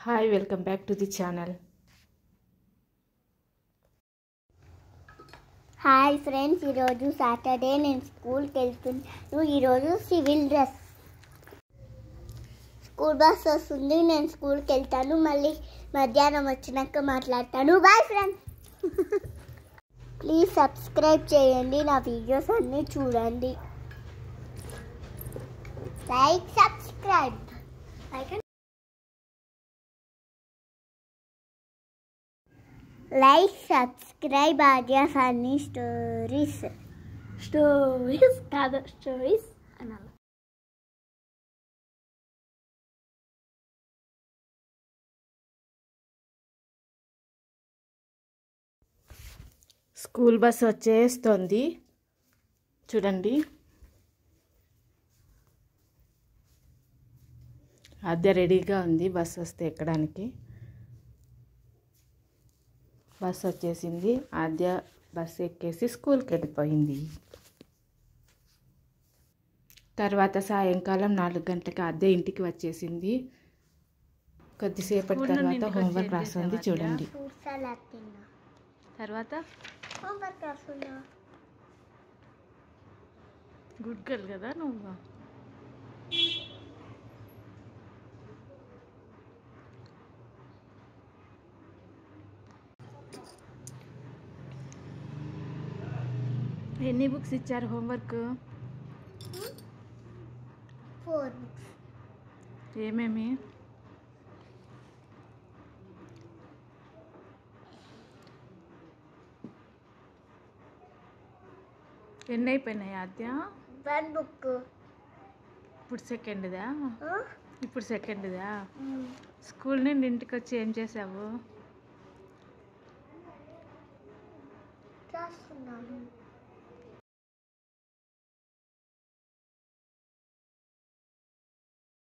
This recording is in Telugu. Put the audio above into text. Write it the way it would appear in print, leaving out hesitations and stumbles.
Hi, welcome back to the channel. Hi friends, ఈరోజు సాటర్డే నేను స్కూల్కి వెళ్తున్నాను. ఈరోజు సివిల్ డ్రెస్. స్కూల్ బస్ వస్తుంది, నేను స్కూల్కి వెళ్తాను. మళ్ళీ మధ్యాహ్నం వచ్చినాక మాట్లాడతాను. Bye friends. ప్లీజ్ సబ్స్క్రైబ్ చేయండి, నా వీడియోస్ అన్నీ చూడండి. Like subscribe Aadya funny stories కాదు, స్టోరీస్ అనాలి. స్కూల్ బస్ వచ్చేస్తుంది చూడండి. ఆద్య రెడీగా ఉంది బస్ వస్తే ఎక్కడానికి. బస్ వచ్చేసింది. ఆద్య బస్ ఎక్కేసి స్కూల్కి వెళ్ళిపోయింది. తర్వాత సాయంకాలం 4 గంటలకు ఆద్య ఇంటికి వచ్చేసింది. కొద్దిసేపటి తర్వాత హోంవర్క్ రాస్తుంది చూడండి. తర్వాత హోంవర్క్ రాస్తున్నా. గుడ్ గర్ల్ కదా నువ్వు. ఎన్ని బుక్స్ ఇచ్చారు హోంవర్క్? 4 books. ఏమేమి? ఎన్ని అయిపోయినాయి ఆద్య? 1 book. ఇప్పుడు సెకండ్దా? స్కూల్ నుండి ఇంటికి వచ్చి ఏం చేసావు? రాస్తున్నాను.